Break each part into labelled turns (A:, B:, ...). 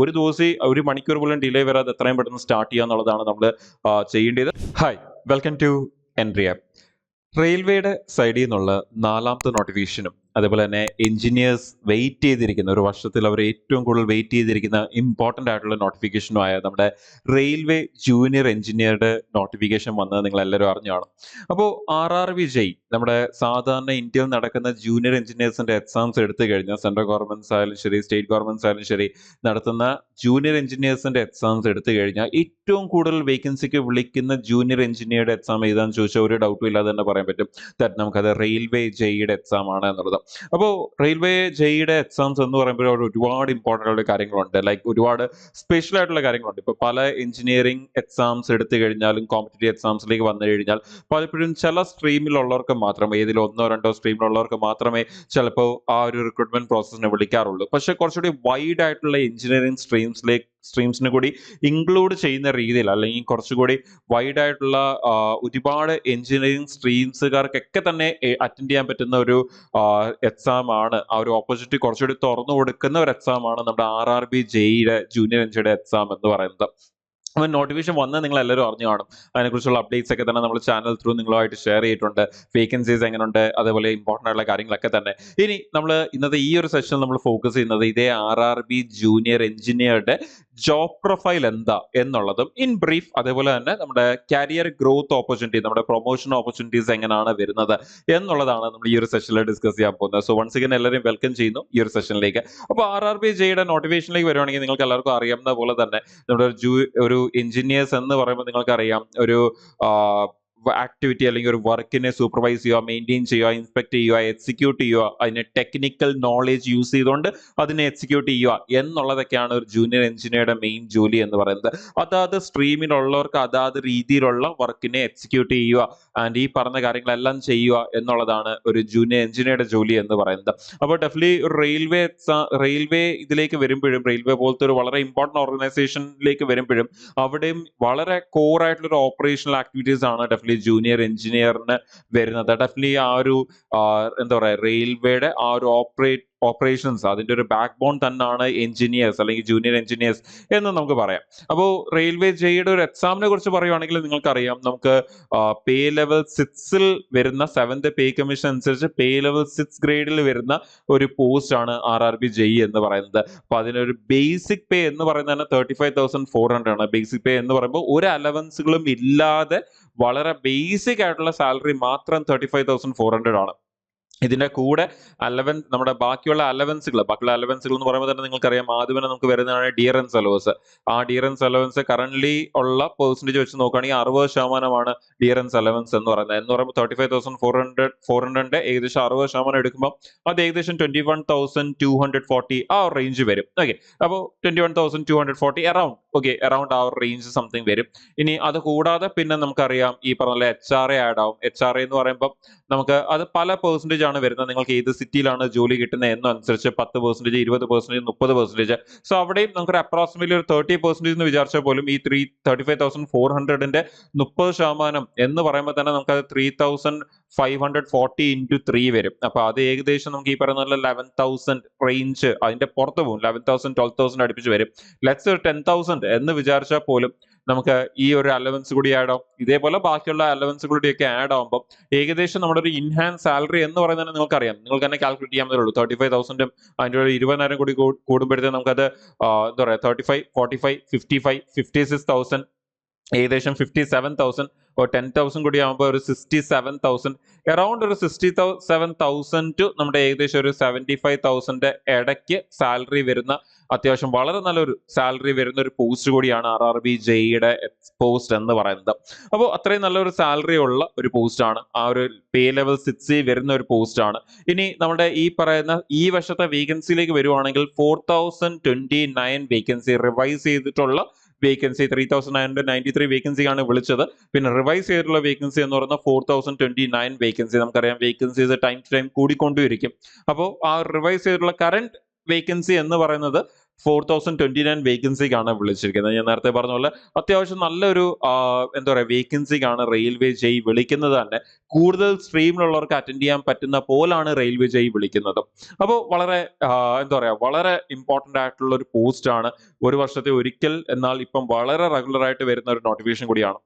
A: ഒരു ദിവസം ഒരു മണിക്കൂർ പോലും ഡിലേ വരാതെ എത്രയും പെട്ടെന്ന് സ്റ്റാർട്ട് ചെയ്യുക എന്നുള്ളതാണ് നമ്മൾ ചെയ്യേണ്ടത്. Hi, welcome to Entri app. റെയിൽവേയുടെ സൈഡിൽ നിന്നുള്ള നാലാമത്തെ നോട്ടിഫിക്കേഷനും അതേപോലെ തന്നെ എഞ്ചിനീയേഴ്സ് വെയിറ്റ് ചെയ്തിരിക്കുന്ന ഒരു വർഷത്തിൽ അവർ ഏറ്റവും കൂടുതൽ വെയിറ്റ് ചെയ്തിരിക്കുന്ന ഇമ്പോർട്ടൻ്റ് ആയിട്ടുള്ള നോട്ടിഫിക്കേഷനുമായ നമ്മുടെ റെയിൽവേ ജൂനിയർ എഞ്ചിനീയറുടെ നോട്ടിഫിക്കേഷൻ വന്നത് നിങ്ങൾ എല്ലാവരും അറിഞ്ഞു കാണും. അപ്പോൾ RRBJ നമ്മുടെ സാധാരണ ഇന്ത്യയിൽ നടക്കുന്ന ജൂനിയർ എഞ്ചിനീയേഴ്സിന്റെ എക്സാംസ് എടുത്തു കഴിഞ്ഞാൽ സെൻട്രൽ ഗവൺമെന്റ്സ് ആയാലും ശരി, സ്റ്റേറ്റ് ഗവൺമെന്റ്സ് ആയാലും ശരി, നടത്തുന്ന ജൂനിയർ എഞ്ചിനീയേഴ്സിന്റെ എക്സാംസ് എടുത്തു കഴിഞ്ഞാൽ ഏറ്റവും കൂടുതൽ വേക്കൻസിക്ക് വിളിക്കുന്ന ജൂനിയർ എഞ്ചിനീയറുടെ എക്സാം ഏതാണെന്ന് ചോദിച്ചാൽ ഒരു ഡൗട്ടും ഇല്ലാതെ തന്നെ പറയാൻ പറ്റും ദാറ്റ് നമുക്കത് റെയിൽവേ ജെയുടെ എക്സാം ആണ് എന്നുള്ളത്. അപ്പോൾ റെയിൽവേ ജെയുടെ എക്സാംസ് എന്ന് പറയുമ്പോൾ അവിടെ ഒരുപാട് ഇമ്പോർട്ടൻ്റ് ആയിട്ടുള്ള കാര്യങ്ങളുണ്ട്. ലൈക്ക് ഒരുപാട് സ്പെഷ്യൽ ആയിട്ടുള്ള കാര്യങ്ങളുണ്ട്. ഇപ്പോൾ പല എഞ്ചിനീയറിംഗ് എക്സാംസ് എടുത്തു കഴിഞ്ഞാലും കോമ്പറ്റേറ്റീവ് എക്സാംസിലേക്ക് വന്നു കഴിഞ്ഞാൽ പലപ്പോഴും ചില സ്ട്രീമിലുള്ളവർക്ക് മാത്രമേ, ഏതിൽ ഒന്നോ രണ്ടോ സ്ട്രീമിലുള്ളവർക്ക് മാത്രമേ ചിലപ്പോൾ ആ ഒരു റിക്രൂട്ട്മെന്റ് പ്രോസസ്സിനെ വിളിക്കാറുള്ളൂ. പക്ഷെ കുറച്ചുകൂടി വൈഡ് ആയിട്ടുള്ള എഞ്ചിനീയറിംഗ് സ്ട്രീംസിനെ കൂടി ഇൻക്ലൂഡ് ചെയ്യുന്ന രീതിയിൽ, അല്ലെങ്കിൽ കുറച്ചുകൂടി വൈഡ് ആയിട്ടുള്ള ഒരുപാട് എഞ്ചിനീയറിംഗ് സ്ട്രീംസുകാർക്കൊക്കെ തന്നെ അറ്റൻഡ് ചെയ്യാൻ പറ്റുന്ന ഒരു എക്സാം ആണ്, ആ ഒരു ഓപ്പർച്യൂണിറ്റി കുറച്ചുകൂടി തുറന്നു കൊടുക്കുന്ന ഒരു എക്സാം ആണ് നമ്മുടെ RRBJയുടെ ജൂനിയർ എഞ്ചിയുടെ എക്സാം എന്ന് പറയുന്നത്. അപ്പോൾ നോട്ടിഫിക്കേഷൻ വന്ന് നിങ്ങൾ എല്ലാവരും അറിഞ്ഞു കാണും. അതിനെക്കുറിച്ചുള്ള അപ്ഡേറ്റ്സ് ഒക്കെ തന്നെ നമ്മൾ ചാനൽ ത്രൂ നിങ്ങളുമായിട്ട് ഷെയർ ചെയ്തിട്ടുണ്ട്. വേക്കൻസീസ് എങ്ങനെയുണ്ട്, അതേപോലെ ഇമ്പോർട്ടൻ്റ് ആയിട്ടുള്ള കാര്യങ്ങളൊക്കെ തന്നെ. ഇനി നമ്മൾ ഇന്നത്തെ ഈ ഒരു സെഷൻ നമ്മൾ ഫോക്കസ് ചെയ്യുന്നത് ഇതേ RRB ജൂനിയർ എഞ്ചിനീയറുടെ ജോബ് പ്രൊഫൈൽ എന്താ എന്നുള്ളതും ഇൻ ബ്രീഫ്, അതേപോലെ തന്നെ നമ്മുടെ കരിയർ ഗ്രോത്ത് ഓപ്പർച്യൂണിറ്റി, നമ്മുടെ പ്രൊമോഷൻ ഓപ്പർച്യൂണിറ്റീസ് എങ്ങനെയാണ് വരുന്നത് എന്നുള്ളതാണ് നമ്മൾ ഈ ഒരു സെഷനിൽ ഡിസ്കസ് ചെയ്യാൻ പോകുന്നത്. സോ വൺസ് അഗൈൻ എല്ലാവരെയും വെൽക്കം ചെയ്യുന്നു ഈ ഒരു സെഷനിലേക്ക്. അപ്പോൾ RRBJയുടെ നോട്ടിഫിക്കേഷനിലേക്ക് വരുവാണെങ്കിൽ നിങ്ങൾക്ക് എല്ലാവർക്കും അറിയാവുന്ന പോലെ തന്നെ നമ്മുടെ ഒരു എഞ്ചിനീയേഴ്സ് എന്ന് പറയുമ്പോൾ നിങ്ങൾക്കറിയാം ഒരു ആക്ടിവിറ്റി അല്ലെങ്കിൽ ഒരു വർക്കിനെ സൂപ്പർവൈസ് ചെയ്യുക, മെയിൻറ്റെയിൻ ചെയ്യുക, ഇൻസ്പെക്ട് ചെയ്യുക, എക്സിക്യൂട്ട് ചെയ്യുക, അതിന് ടെക്നിക്കൽ നോളേജ് യൂസ് ചെയ്തുകൊണ്ട് അതിനെ എക്സിക്യൂട്ട് ചെയ്യുക എന്നുള്ളതൊക്കെയാണ് ഒരു ജൂനിയർ എഞ്ചിനീയറുടെ മെയിൻ ജോലി എന്ന് പറയുന്നത്. അതാത് സ്ട്രീമിലുള്ളവർക്ക് അതാത് രീതിയിലുള്ള വർക്കിനെ എക്സിക്യൂട്ട് ചെയ്യുക ആൻഡ് ഈ പറഞ്ഞ കാര്യങ്ങളെല്ലാം ചെയ്യുക എന്നുള്ളതാണ് ഒരു ജൂനിയർ എഞ്ചിനീയറുടെ ജോലി എന്ന് പറയുന്നത്. അപ്പോൾ ഡെഫിനറ്റ്ലി റെയിൽവേ ഇതിലേക്ക് വരുമ്പോഴും, റെയിൽവേ പോലത്തെ ഒരു വളരെ ഇമ്പോർട്ടൻ്റ് ഓർഗനൈസേഷനിലേക്ക് വരുമ്പോഴും അവിടെയും വളരെ കോർ ആയിട്ടുള്ള ഒരു ഓപ്പറേഷണൽ ആക്ടിവിറ്റീസ് ആണ് ഡെഫിനറ്റ്ലി ജൂനിയർ എഞ്ചിനീയറിന് വരുന്നത്. ഡെഫിനറ്റ്ലി ആ ഒരു എന്താ പറയുക, റെയിൽവേയുടെ ആ ഒരു ഓപ്പറേഷൻസ്, അതിന്റെ ഒരു ബാക്ക് ബോൺ തന്നെയാണ് എഞ്ചിനീയേഴ്സ് അല്ലെങ്കിൽ ജൂനിയർ എഞ്ചിനീയേഴ്സ് എന്ന് നമുക്ക് പറയാം. അപ്പോൾ റെയിൽവേ ജെയുടെ ഒരു എക്സാമിനെ കുറിച്ച് പറയുവാണെങ്കിൽ നിങ്ങൾക്കറിയാം, നമുക്ക് പേ ലെവൽ 6-ൽ വരുന്ന 7th പേ കമ്മീഷൻ അനുസരിച്ച് പേ ലെവൽ 6 ഗ്രേഡിൽ വരുന്ന ഒരു പോസ്റ്റ് ആണ് RRBJ എന്ന് പറയുന്നത്. അപ്പൊ അതിനൊരു ബേസിക് പേ എന്ന് പറയുന്നത് തന്നെ 35,400 ആണ്. ബേസിക് പേ എന്ന് പറയുമ്പോൾ ഒരു അലവൻസുകളും ഇല്ലാതെ വളരെ ബേസിക് ആയിട്ടുള്ള സാലറി മാത്രം 35,400 ആണ്. ഇതിന്റെ കൂടെ നമ്മുടെ ബാക്കിയുള്ള അലവൻസുകൾ എന്ന് പറയുമ്പോൾ തന്നെ നിങ്ങൾക്കറിയാം, ആദ്യമേ നമുക്ക് വരുന്നതാണ് ഡിയറൻസ് അലവൻസ്. ആ ഡിയറൻസ് അലവൻസ് കറന്റ് ഉള്ള പെർസെന്റേജ് വെച്ച് നോക്കുകയാണെങ്കിൽ 60% ഡിയറൻസ് അലവൻസ് എന്ന് പറയുന്നത്. എന്ന് പറയുമ്പോൾ 35,400 ഏകദേശം 60% എടുക്കുമ്പോൾ അത് ഏകദേശം 21,240 ആ റേഞ്ച് വരും. ഓക്കെ, അപ്പോൾ 21,240 അറൌണ്ട് ആ റേഞ്ച് സംതിങ് വരും. ഇനി അത് കൂടാതെ പിന്നെ നമുക്കറിയാം ഈ പറഞ്ഞ HRA ആഡ് ആവും. HRA എന്ന് പറയുമ്പോൾ നമുക്ക് അത് പല പെർസെന്റേജ് ആണ് വരുന്നത്. നിങ്ങൾക്ക് ഏത് സിറ്റിയിലാണ് ജോലി കിട്ടുന്നത് എന്നനുസരിച്ച് 10%, 20%, 30%. സോ അവിടെയും നമുക്കൊരു അപ്രോക്സിമേറ്റ്ലി ഒരു 30% എന്ന് വിചാരിച്ചാൽ പോലും ഈ 35,400ന്റെ 30% എന്ന് പറയുമ്പോൾ തന്നെ നമുക്കത് 3,540 into 3 വരും. അപ്പൊ അത് ഏകദേശം നമുക്ക് ഈ പറയുന്ന 11,000 റേഞ്ച് അതിന്റെ പുറത്ത് പോകും. 11,000, 12,000 അടുപ്പിച്ച് വരും. ലെറ്റ്സ് 10,000 എന്ന് വിചാരിച്ചാൽ പോലും നമുക്ക് ഈ ഒരു അലവൻസ് കൂടി ആഡ് ആവും. ഇതേപോലെ ബാക്കിയുള്ള അലവൻസ് കൂടിയൊക്കെ ആഡ് ആവുമ്പോൾ ഏകദേശം നമ്മുടെ ഒരു ഇൻഹാൻസ് സാലറി എന്ന് പറയുന്നത് നിങ്ങൾക്കറിയാം, നിങ്ങൾക്ക് തന്നെ കാൽക്കുലേറ്റ് ചെയ്യാൻ ഉള്ളൂ. 35,000ഉം അതിൻ്റെ ഒരു 20,000 കൂടി കൂടുമ്പോഴത്തേക്ക് നമുക്കത് എന്താ പറയുക, 35, 45, 55, 56,000, ഏകദേശം 57,000, ഒരു 10,000 കൂടി ആകുമ്പോൾ ഒരു 67,000, അറൌണ്ട് ഒരു 67,000 ടു നമ്മുടെ ഏകദേശം ഒരു 75,000 ഇടയ്ക്ക് സാലറി വരുന്ന, അത്യാവശ്യം വളരെ നല്ലൊരു സാലറി വരുന്ന ഒരു പോസ്റ്റ് കൂടിയാണ് RRBJയുടെ പോസ്റ്റ് എന്ന് പറയുന്നത്. അപ്പോൾ അത്രയും നല്ലൊരു സാലറി ഉള്ള ഒരു പോസ്റ്റ് ആണ്, ആ ഒരു പേ ലെവൽ 6 വരുന്ന ഒരു പോസ്റ്റ് ആണ്. ഇനി നമ്മുടെ ഈ പറയുന്ന ഈ വർഷത്തെ വേക്കൻസിയിലേക്ക് വരുവാണെങ്കിൽ 4,029 വേക്കൻസി റിവൈസ് ചെയ്തിട്ടുള്ള വേക്കൻസി, 3,993 വേക്കൻസിയാണ് വിളിച്ചത്. പിന്നെ റിവൈസ് ചെയ്തിട്ടുള്ള വേക്കൻസി എന്ന് പറയുന്നത് 4,029 വേക്കൻസി. നമുക്കറിയാം വേക്കൻസീസ് ടൈം ടു ടൈം കൂടിക്കൊണ്ടിരിക്കും. അപ്പോൾ ആ റിവൈസ് ചെയ്തിട്ടുള്ള കറന്റ് വേക്കൻസി എന്ന് പറയുന്നത് 4029 വേക്കൻസിക്കാണ് വിളിച്ചിരിക്കുന്നത്. ഞാൻ നേരത്തെ പറഞ്ഞ പോലെ അത്യാവശ്യം നല്ലൊരു എന്താ പറയുക വേക്കൻസിക്കാണ് റെയിൽവേ ജെയ് വിളിക്കുന്നത് തന്നെ. കൂടുതൽ സ്ട്രീമിലുള്ളവർക്ക് അറ്റൻഡ് ചെയ്യാൻ പറ്റുന്ന പോലാണ് റെയിൽവേ ജെയ് വിളിക്കുന്നത്. അപ്പോൾ വളരെ എന്താ പറയുക വളരെ ഇമ്പോർട്ടന്റ് ആയിട്ടുള്ള ഒരു പോസ്റ്റ് ആണ്. ഒരു വർഷത്തെ ഒരിക്കൽ എന്നാൽ ഇപ്പം വളരെ റെഗുലർ ആയിട്ട് വരുന്ന ഒരു നോട്ടിഫിക്കേഷൻ കൂടിയാണ്.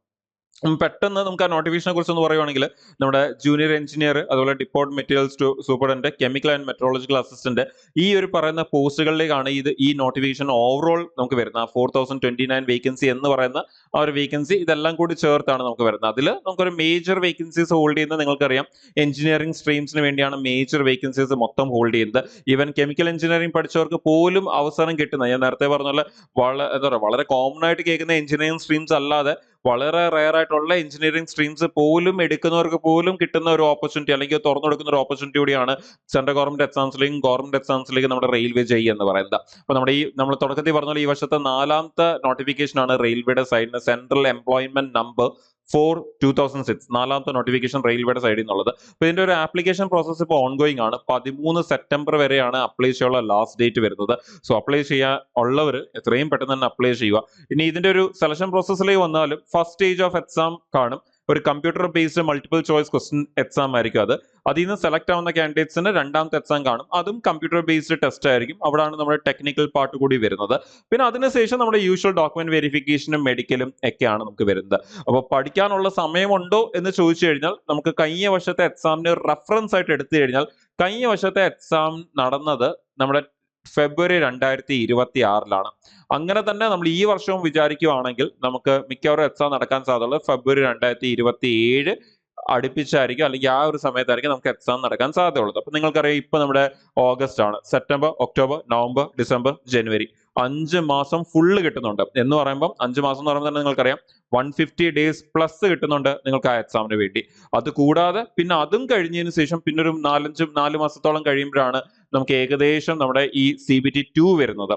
A: പെട്ടെന്ന് നമുക്ക് ആ നോട്ടിഫിക്കേഷനെ കുറിച്ച് ഒന്ന് പറയുവാണെങ്കിൽ നമ്മുടെ ജൂനിയർ എഞ്ചിനീയർ, അതുപോലെ deport materials superintendent, chemical and metrological assistant, ഈ ഒരു പറയുന്ന പോസ്റ്റുകളിലേക്കാണ് ഈ നോട്ടിഫിക്കേഷൻ ഓവറോൾ നമുക്ക് വരുന്നത്. 4029 വേക്കൻസി എന്ന് പറയുന്ന ആ ഒരു വേക്കൻസി ഇതെല്ലാം കൂടി ചേർത്താണ് നമുക്ക് വരുന്നത്. അതിൽ നമുക്കൊരു മേജർ വേക്കൻസീസ് ഹോൾഡ് ചെയ്യുന്നത് നിങ്ങൾക്കറിയാം എഞ്ചിനീയറിംഗ് സ്ട്രീംസിന് വേണ്ടിയാണ് മേജർ വേക്കൻസീസ് മൊത്തം ഹോൾഡ് ചെയ്യുന്നത്. ഈവൻ കെമിക്കൽ എഞ്ചിനീയറിംഗ് പഠിച്ചവർക്ക് പോലും അവസരം കിട്ടുന്ന, ഞാൻ നേരത്തെ പറഞ്ഞ പോലെ എന്താ പറയുക വളരെ കോമൺ ആയിട്ട് കേൾക്കുന്ന എഞ്ചിനീയറിംഗ് സ്ട്രീംസ് അല്ലാതെ വളരെ റയർ ആയിട്ടുള്ള എഞ്ചിനീയറിംഗ് സ്ട്രീംസ് പോലും എടുക്കുന്നവർക്ക് പോലും കിട്ടുന്ന ഒരു ഓപ്പർച്യൂണിറ്റി, അല്ലെങ്കിൽ തുറന്നു കൊടുക്കുന്ന ഒരു ഓപ്പർച്യൂണിറ്റി കൂടിയാണ് സെൻട്രൽ ഗവൺമെന്റ് എക്സാംസിലേക്കും ഗവൺമെന്റ് എക്സാംസിലേക്കും നമ്മുടെ റെയിൽവേ ജെയ് എന്ന് പറയുന്നത്. അപ്പൊ നമ്മൾ തുടക്കത്തിൽ പറഞ്ഞ പോലെ ഈ വർഷത്തെ 4ാമത്തെ നോട്ടിഫിക്കേഷൻ ആണ് റെയിൽവേയുടെ സൈഡിൽ നിന്ന് സെൻട്രൽ എംപ്ലോയ്മെന്റ് നമ്പർ 4/2006, 4ാമത്തെ നോട്ടിഫിക്കേഷൻ റെയിൽവേയുടെ സൈഡിൽ നിന്നുള്ളത്. അപ്പൊ ഇതിന്റെ ഒരു ആപ്ലിക്കേഷൻ പ്രോസസ് ഇപ്പോൾ ഓൺഗോയിങ് ആണ്. 13 സെപ്റ്റംബർ വരെയാണ് അപ്ലൈ ചെയ്യാനുള്ള ലാസ്റ്റ് ഡേറ്റ് വരുന്നത്. സോ അപ്ലൈ ചെയ്യാൻ ഉള്ളവർ എത്രയും പെട്ടെന്ന് തന്നെ അപ്ലൈ ചെയ്യുക. ഇനി ഇതിന്റെ ഒരു സെലക്ഷൻ പ്രോസസ്സിലേക്ക് വന്നാലും ഫസ്റ്റ് സ്റ്റേജ് ഓഫ് എക്സാം കാണും. ഒരു computer based multiple choice question exam ആയിരിക്കും അത്. അതിൽ നിന്ന് സെലക്ട് ആവുന്ന കാൻഡിഡേറ്റ്സിന് 2ാമത്തെ എക്സാം കാണും. അതും കമ്പ്യൂട്ടർ ബേസ്ഡ് ടെസ്റ്റ് ആയിരിക്കും. അവിടെയാണ് നമ്മുടെ ടെക്നിക്കൽ പാർട്ട് കൂടി വരുന്നത്. പിന്നെ അതിനുശേഷം നമ്മുടെ യൂഷ്വൽ ഡോക്യുമെന്റ് വെരിഫിക്കേഷനും മെഡിക്കലും ഒക്കെയാണ് നമുക്ക് വരുന്നത്. അപ്പോൾ പഠിക്കാനുള്ള സമയമുണ്ടോ എന്ന് ചോദിച്ചു കഴിഞ്ഞാൽ നമുക്ക് കഴിഞ്ഞ വർഷത്തെ എക്സാമിന് റെഫറൻസ് ആയിട്ട് എടുത്തു കഴിഞ്ഞാൽ കഴിഞ്ഞ വർഷത്തെ എക്സാം നടന്നത് നമ്മുടെ ഫെബ്രുവരി 2026 അങ്ങനെ തന്നെ നമ്മൾ ഈ വർഷവും വിചാരിക്കുകയാണെങ്കിൽ നമുക്ക് മിക്കവാറും എക്സാം നടക്കാൻ സാധ്യതയുള്ളത് ഫെബ്രുവരി 2027 അടുപ്പിച്ചായിരിക്കും, അല്ലെങ്കിൽ ആ ഒരു സമയത്തായിരിക്കും നമുക്ക് എക്സാം നടക്കാൻ സാധ്യതയുള്ളത്. അപ്പൊ നിങ്ങൾക്കറിയാം ഇപ്പൊ നമ്മുടെ ഓഗസ്റ്റ് ആണ്, സെപ്റ്റംബർ, ഒക്ടോബർ, നവംബർ, ഡിസംബർ, ജനുവരി 5 മാസം ഫുള്ള് കിട്ടുന്നുണ്ട്. എന്ന് പറയുമ്പോൾ 5 മാസം എന്ന് പറയുമ്പോൾ തന്നെ നിങ്ങൾക്കറിയാം 150 ഡേയ്സ് പ്ലസ് കിട്ടുന്നുണ്ട് നിങ്ങൾക്ക് ആ എക്സാമിന് വേണ്ടി. അത് കൂടാതെ പിന്നെ അതും കഴിഞ്ഞതിന് ശേഷം പിന്നെ ഒരു 4 മാസത്തോളം കഴിയുമ്പോഴാണ് നമുക്ക് ഏകദേശം നമ്മുടെ ഈ CBT2 വരുന്നത്.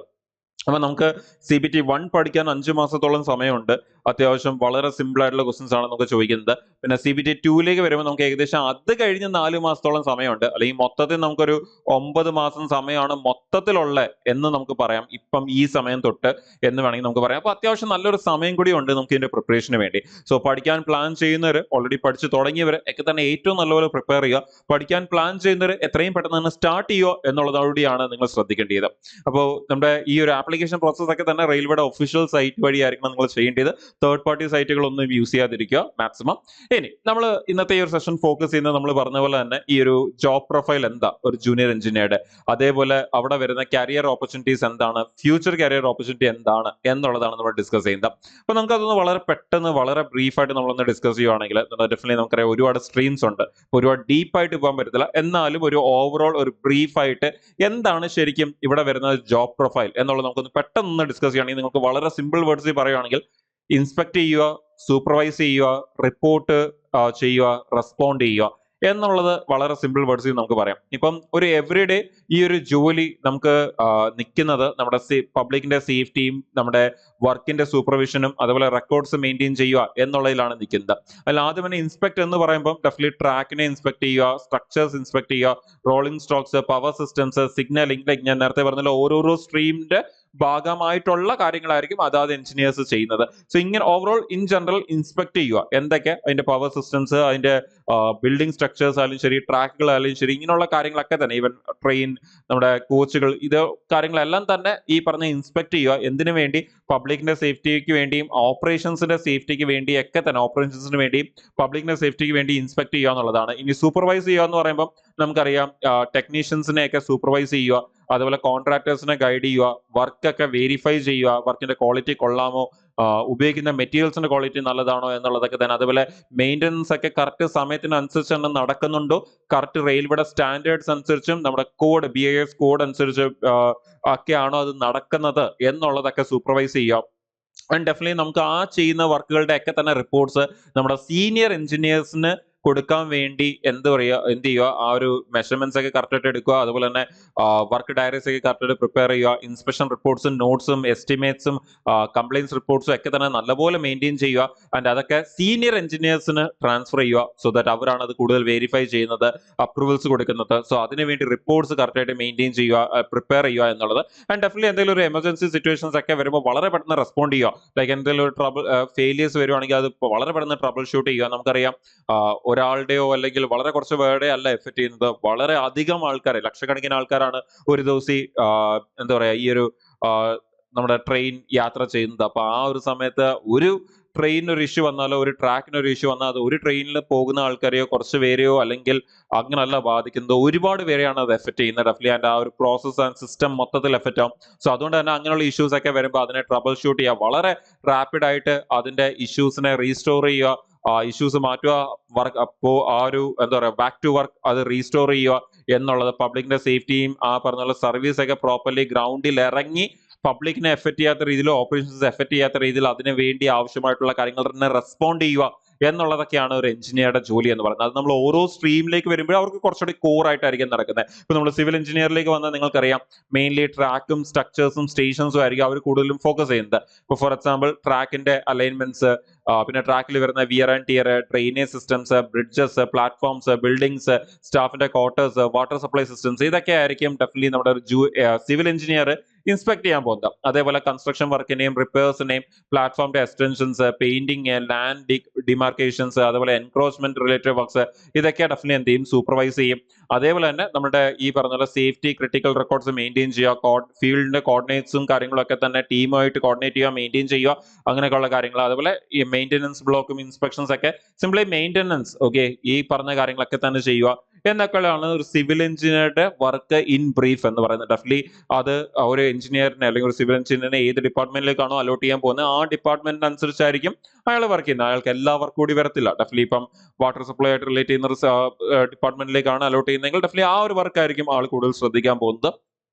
A: അപ്പൊ നമുക്ക് CBT 1 പഠിക്കാൻ 5 മാസത്തോളം സമയമുണ്ട്. അത്യാവശ്യം വളരെ സിമ്പിൾ ആയിട്ടുള്ള ക്വസ്റ്റ്യൻസ് ആണ് നമുക്ക് ചോദിക്കുന്നത്. പിന്നെ CBT 2ലേക്ക് വരുമ്പോൾ നമുക്ക് ഏകദേശം അത് കഴിഞ്ഞ് 4 മാസത്തോളം സമയമുണ്ട്. അല്ലെങ്കിൽ മൊത്തത്തിൽ നമുക്കൊരു 9 മാസം സമയമാണ് മൊത്തത്തിലുള്ള എന്ന് നമുക്ക് പറയാം, ഇപ്പം ഈ സമയം തൊട്ട് എന്ന് വേണമെങ്കിൽ നമുക്ക് പറയാം. അപ്പൊ അത്യാവശ്യം നല്ലൊരു സമയം കൂടി ഉണ്ട് നമുക്ക് ഇതിന്റെ പ്രിപ്പറേഷന് വേണ്ടി. സോ പഠിക്കാൻ പ്ലാൻ ചെയ്യുന്നവർ, ഓൾറെഡി പഠിച്ച് തുടങ്ങിയവർ ഒക്കെ തന്നെ ഏറ്റവും നല്ലപോലെ പ്രിപ്പയർ ചെയ്യുക. പഠിക്കാൻ പ്ലാൻ ചെയ്യുന്നവർ എത്രയും പെട്ടെന്ന് തന്നെ സ്റ്റാർട്ട് ചെയ്യുക എന്നുള്ളതോടെയാണ് നിങ്ങൾ ശ്രദ്ധിക്കേണ്ടത്. അപ്പോൾ നമ്മുടെ ഈ ഒരു ആപ്ലിക്കേഷൻ പ്രോസസ് ഒക്കെ തന്നെ റെയിൽവേയുടെ ഒഫീഷ്യൽ സൈറ്റ് വഴിയായിരിക്കണം നിങ്ങൾ ചെയ്യേണ്ടത്. തേർഡ് പാർട്ടി സൈറ്റുകളൊന്നും യൂസ് ചെയ്യാതിരിക്കുക മാക്സിമം. ഇനി നമ്മൾ ഇന്നത്തെ ഈ ഒരു സെഷൻ ഫോക്കസ് ചെയ്യുന്നത് നമ്മൾ പറഞ്ഞ പോലെ തന്നെ ഈ ഒരു ജോബ് പ്രൊഫൈൽ എന്താ ഒരു ജൂനിയർ എഞ്ചിനീയറുടെ, അതേപോലെ അവിടെ വരുന്ന കരിയർ ഓപ്പർച്യൂണിറ്റീസ് എന്താണ്, ഫ്യൂച്ചർ കരിയർ ഓപ്പർച്യൂണിറ്റി എന്താണ് എന്നുള്ളതാണ് നമ്മൾ ഡിസ്കസ് ചെയ്യുന്നത്. അപ്പൊ നമുക്ക് അതൊന്ന് വളരെ പെട്ടെന്ന് വളരെ ബ്രീഫായിട്ട് നമ്മളൊന്ന് ഡിസ്കസ് ചെയ്യുവാണെങ്കിൽ ഡെഫിനറ്റ്ലി നമുക്കറിയാം ഒരുപാട് സ്ട്രീംസ് ഉണ്ട്, ഒരുപാട് ഡീപ്പായിട്ട് പോകാൻ പറ്റത്തില്ല. എന്നാലും ഒരു ഓവറോൾ ഒരു ബ്രീഫായിട്ട് എന്താണ് ശരിക്കും ഇവിടെ വരുന്ന ജോബ് പ്രൊഫൈൽ എന്നുള്ളത് നമുക്കൊന്ന് പെട്ടെന്ന് ഡിസ്കസ് ചെയ്യുകയാണെങ്കിൽ നിങ്ങൾക്ക് വളരെ സിമ്പിൾ വേർഡ്സിൽ പറയുകയാണെങ്കിൽ ഇൻസ്പെക്ട് ചെയ്യുക, സൂപ്പർവൈസ് ചെയ്യുക, റിപ്പോർട്ട് ചെയ്യുക, റെസ്പോണ്ട് ചെയ്യുക എന്നുള്ളത് വളരെ സിമ്പിൾ വേർഡ്സിൽ നമുക്ക് പറയാം. ഇപ്പം ഒരു എവറിഡേ ഈ ഒരു ജോലി നമുക്ക് നിൽക്കുന്നത് നമ്മുടെ പബ്ലിക്കിന്റെ സേഫ്റ്റിയും നമ്മുടെ വർക്കിന്റെ സൂപ്പർവിഷനും അതുപോലെ റെക്കോർഡ്സ് മെയിൻറ്റെയിൻ ചെയ്യുക എന്നുള്ളതിലാണ് നിൽക്കുന്നത്. അതിൽ ആദ്യം തന്നെ ഇൻസ്പെക്ട് എന്ന് പറയുമ്പോൾ ഡെഫിനറ്റ്ലി ട്രാക്കിനെ ഇൻസ്പെക്ട് ചെയ്യുക, സ്ട്രക്ചേഴ്സ് ഇൻസ്പെക്ട് ചെയ്യുക, rolling stocks, power systems, signalling, like ഞാൻ നേരത്തെ പറഞ്ഞല്ലോ ഓരോരോ സ്ട്രീമിന്റെ ഭാഗമായിട്ടുള്ള കാര്യങ്ങളായിരിക്കും അതാത് എഞ്ചിനീയേഴ്സ് ചെയ്യുന്നത്. സോ ഇങ്ങനെ ഓവറോൾ ഇൻ ജനറൽ ഇൻസ്പെക്ട് ചെയ്യുക എന്തൊക്കെ അതിന്റെ പവർ സിസ്റ്റംസ്, അതിന്റെ ബിൽഡിംഗ് സ്ട്രക്ചേഴ്സ് ആയാലും ശരി, ട്രാക്കുകൾ ആയാലും ശരി, ഇങ്ങനെയുള്ള കാര്യങ്ങളൊക്കെ തന്നെ, ഈവൻ ട്രെയിൻ, നമ്മുടെ കോച്ചുകൾ, ഇത് കാര്യങ്ങളെല്ലാം തന്നെ ഈ പറഞ്ഞ ഇൻസ്പെക്ട് ചെയ്യുക. എന്തിനു വേണ്ടി? പബ്ലിക്കിന്റെ സേഫ്റ്റിക്ക് വേണ്ടിയും ഓപ്പറേഷൻസിന്റെ സേഫ്റ്റിക്ക് വേണ്ടി ഒക്കെ തന്നെ, ഓപ്പറേഷൻസിന് വേണ്ടിയും പബ്ലിക്കിന്റെ സേഫ്റ്റിക്ക് വേണ്ടി ഇൻസ്പെക്ട് ചെയ്യുക എന്നുള്ളതാണ്. ഇനി സൂപ്പർവൈസ് ചെയ്യുക എന്ന് പറയുമ്പോൾ നമുക്കറിയാം ടെക്നീഷ്യൻസിനെ ഒക്കെ സൂപ്പർവൈസ് ചെയ്യുക, അതുപോലെ കോൺട്രാക്ടേഴ്സിനെ ഗൈഡ് ചെയ്യുക, വർക്ക് ഒക്കെ വെരിഫൈ ചെയ്യുക, വർക്കിന്റെ ക്വാളിറ്റി കൊള്ളാമോ, ഉപയോഗിക്കുന്ന മെറ്റീരിയൽസിന്റെ ക്വാളിറ്റി നല്ലതാണോ എന്നുള്ളതൊക്കെ തന്നെ. അതുപോലെ മെയിൻ്റനൻസ് ഒക്കെ കറക്റ്റ് സമയത്തിനനുസരിച്ച് തന്നെ നടക്കുന്നുണ്ടോ, കറക്റ്റ് റെയിൽവേയുടെ സ്റ്റാൻഡേർഡ്സ് അനുസരിച്ചും നമ്മുടെ കോഡ് BIS കോഡ് അനുസരിച്ച് ഒക്കെയാണോ അത് നടക്കുന്നത് എന്നുള്ളതൊക്കെ സൂപ്പർവൈസ് ചെയ്യുക. ആൻഡ് ഡെഫിനറ്റ്ലി നമുക്ക് ആ ചെയ്യുന്ന വർക്കുകളുടെ ഒക്കെ തന്നെ റിപ്പോർട്ട്സ് നമ്മുടെ സീനിയർ എഞ്ചിനീയേഴ്സിന് കൊടുക്കാൻ വേണ്ടി എന്ത് ചെയ്യുക, ആ ഒരു മെഷർമെന്റ്സ് ഒക്കെ കറക്റ്റ് ആയിട്ട് എടുക്കുക. അതുപോലെ തന്നെ വർക്ക് ഡയറീസ് ഒക്കെ കറക്റ്റ് ആയിട്ട് പ്രിപ്പയർ ചെയ്യുക. ഇൻസ്പെക്ഷൻ റിപ്പോർട്ട്സും നോട്ട്സും എസ്റ്റിമേറ്റ്സും കംപ്ലൈൻസ് റിപ്പോർട്ട്സും ഒക്കെ തന്നെ നല്ലപോലെ മെയിൻറ്റെയിൻ ചെയ്യുക. ആൻഡ് അതൊക്കെ സീനിയർ എഞ്ചിനീയേഴ്സിന് ട്രാൻസ്ഫർ ചെയ്യുക. സോ ദാറ്റ് അവരാണ് അത് കൂടുതൽ വെരിഫൈ ചെയ്യുന്നത്, അപ്രൂവൽസ് കൊടുക്കുന്നത്. സോ അതിനുവേണ്ടി റിപ്പോർട്ട്സ് കറക്റ്റ് ആയിട്ട് മെയിൻറ്റെയിൻ ചെയ്യുക, പ്രിപ്പയർ ചെയ്യുക എന്നുള്ളത്. ആൻഡ് ഡെഫിനറ്റ്ലി എന്തെങ്കിലും ഒരു എമർജൻസി സിറ്റുവേഷൻസ് ഒക്കെ വരുമ്പോൾ വളരെ പെട്ടെന്ന് റെസ്പോണ്ട് ചെയ്യുക. ലൈക്ക് എന്തെങ്കിലും ഒരു ഫെയിലിയേഴ്സ് വരുവാണെങ്കിൽ അത് വളരെ പെട്ടെന്ന് ട്രബിൾ ഷൂട്ട് ചെയ്യുക. നമുക്കറിയാം ഒരാളുടെയോ അല്ലെങ്കിൽ വളരെ കുറച്ച് പേരുടെ അല്ല എഫക്ട് ചെയ്യുന്നത്, വളരെ അധികം ആൾക്കാരെ, ലക്ഷക്കണക്കിന് ആൾക്കാരാണ് ഒരു ദിവസം എന്താ പറയാ ഈ ഒരു നമ്മുടെ ട്രെയിൻ യാത്ര ചെയ്യുന്നത്. അപ്പൊ ആ ഒരു സമയത്ത് ഒരു ട്രെയിനിന് ഒരു ഇഷ്യൂ വന്നാലോ ഒരു ട്രാക്കിന് ഒരു ഇഷ്യൂ വന്നാൽ അത് ഒരു ട്രെയിനിൽ പോകുന്ന ആൾക്കാരെയോ കുറച്ച് പേരെയോ അല്ലെങ്കിൽ അങ്ങനല്ല ബാധിക്കുന്നത്, ഒരുപാട് പേരെയാണ് അത് എഫക്ട് ചെയ്യുന്നത് ഡെഫിനറ്റ്ലി. ആൻഡ് ആ ഒരു പ്രോസസ് ആൻഡ് സിസ്റ്റം മൊത്തത്തിൽ എഫക്റ്റ് ആവും. സോ അതുകൊണ്ട് തന്നെ അങ്ങനെയുള്ള ഇഷ്യൂസ് ഒക്കെ വരുമ്പോൾ അതിനെ ട്രബിൾ ഷൂട്ട് ചെയ്യുക, വളരെ റാപ്പിഡ് ആയിട്ട് അതിന്റെ ഇഷ്യൂസിനെ റീസ്റ്റോർ ചെയ്യുക, ഇഷ്യൂസ് മാറ്റുക, വർക്ക് അപ്പോ ആ ഒരു എന്താ പറയുക ബാക്ക് ടു വർക്ക് അത് റീസ്റ്റോർ ചെയ്യുക എന്നുള്ളത്. പബ്ലിക്കിന്റെ സേഫ്റ്റിയും ആ പറഞ്ഞ സർവീസ് ഒക്കെ പ്രോപ്പർലി ഗ്രൗണ്ടിൽ ഇറങ്ങി പബ്ലിക്കിനെ എഫക്ട് ചെയ്യാത്ത രീതിയിൽ, ഓപ്പറേഷൻസ് എഫക്ട് ചെയ്യാത്ത രീതിയിൽ അതിന് വേണ്ടി ആവശ്യമായിട്ടുള്ള കാര്യങ്ങൾ തന്നെ റെസ്പോണ്ട് ചെയ്യുക എന്നുള്ളതൊക്കെയാണ് ഒരു എഞ്ചിനീയറുടെ ജോലി എന്ന് പറയുന്നത്. അത് നമ്മൾ ഓരോ സ്ട്രീമിലേക്ക് വരുമ്പോഴും അവർക്ക് കുറച്ചുകൂടി കോർ ആയിട്ടായിരിക്കും നടക്കുന്നത്. ഇപ്പൊ നമ്മൾ സിവിൽ എഞ്ചിനീയറിലേക്ക് വന്നാൽ നിങ്ങൾക്കറിയാം മെയിൻലി ട്രാക്കും സ്ട്രക്ചേഴ്സും സ്റ്റേഷൻസും ആയിരിക്കും അവർ കൂടുതലും ഫോക്കസ് ചെയ്യുന്നത്. ഇപ്പൊ ഫോർ എക്സാമ്പിൾ ട്രാക്കിന്റെ അലൈൻമെന്റ്സ്, പിന്നെ ട്രാക്കിൽ വരുന്ന wear and tear, drainage systems, bridges, platforms, buildings, സ്റ്റാഫിന്റെ ക്വാർട്ടേഴ്സ്, വാട്ടർ സപ്ലൈ സിസ്റ്റംസ്, ഇതൊക്കെ ആയിരിക്കും ഡെഫിനറ്റ്ലി നമ്മുടെ ഒരു സിവിൽ എഞ്ചിനീയർ ഇൻസ്പെക്ട് ചെയ്യാൻ പോകുന്നത്. അതേപോലെ കൺസ്ട്രക്ഷൻ വർക്കിനെയും റിപ്പയർസിനെയും പ്ലാറ്റ്ഫോമിന്റെ എക്സ്റ്റൻഷൻസ്, പെയിന്റിങ്, ലാൻഡ് ഡിമാർക്കേഷൻസ്, അതുപോലെ എൻക്രോച്ച്മെന്റ് റിലേറ്റഡ് വർക്ക്സ്, ഇതൊക്കെ ഡെഫിനറ്റ്ലി എന്ത് ചെയ്യും, സൂപ്പർവൈസ് ചെയ്യും. അതേപോലെ തന്നെ നമ്മുടെ ഈ പറഞ്ഞ പോലെ സേഫ്റ്റി ക്രിട്ടിക്കൽ റെക്കോർഡ്സ് മെയിൻറ്റെയിൻ ചെയ്യുക, ഫീൽഡിന്റെ കോർഡിനേറ്റ്സും കാര്യങ്ങളൊക്കെ തന്നെ ടീമുമായിട്ട് കോർഡിനേറ്റ് ചെയ്യുക, മെയിൻറ്റെയിൻ ചെയ്യുക, അങ്ങനെയൊക്കെയുള്ള കാര്യങ്ങൾ. അതുപോലെ ഈ മെയിൻ്റെനൻസ് ബ്ലോക്കും ഇൻസ്പെക്ഷൻസ് ഒക്കെ സിംപ്ലി മെയിൻ്റെനൻസ്, ഓക്കെ, ഈ പറഞ്ഞ കാര്യങ്ങളൊക്കെ തന്നെ ചെയ്യുക എന്നൊക്കെയാണ് ഒരു സിവിൽ എഞ്ചിനീയറുടെ വർക്ക് ഇൻ ബ്രീഫ് എന്ന് പറയുന്നത്. ഡെഫിനറ്റ്ലി അത് ഒരു എഞ്ചിനീയറിനെ അല്ലെങ്കിൽ ഒരു സിവിൽ എഞ്ചിനീയറിനെ ഏത് ഡിപ്പാർട്ട്മെന്റിലേക്കാണോ അലോട്ട് ചെയ്യാൻ പോകുന്നത് ആ ഡിപ്പാർട്ട്മെന്റിന് അനുസരിച്ചായിരിക്കും അയാൾ വർക്ക് ചെയ്യുന്നത്. അയാൾക്ക് എല്ലാ വർക്ക് കൂടി വരത്തില്ല. ഡെഫിനറ്റ്ലി ഇപ്പം വാട്ടർ സപ്ലൈ ആയിട്ട് റിലേറ്റ് ചെയ്യുന്ന ഡിപ്പാർട്ട്മെന്റിലേക്കാണ് അലോട്ട് ചെയ്യുന്നതെങ്കിൽ ഡെഫിനറ്റ്ലി ആ ഒരു വർക്ക് ആയിരിക്കും ആൾ കൂടുതൽ ശ്രദ്ധിക്കാൻ പോകുന്നത്.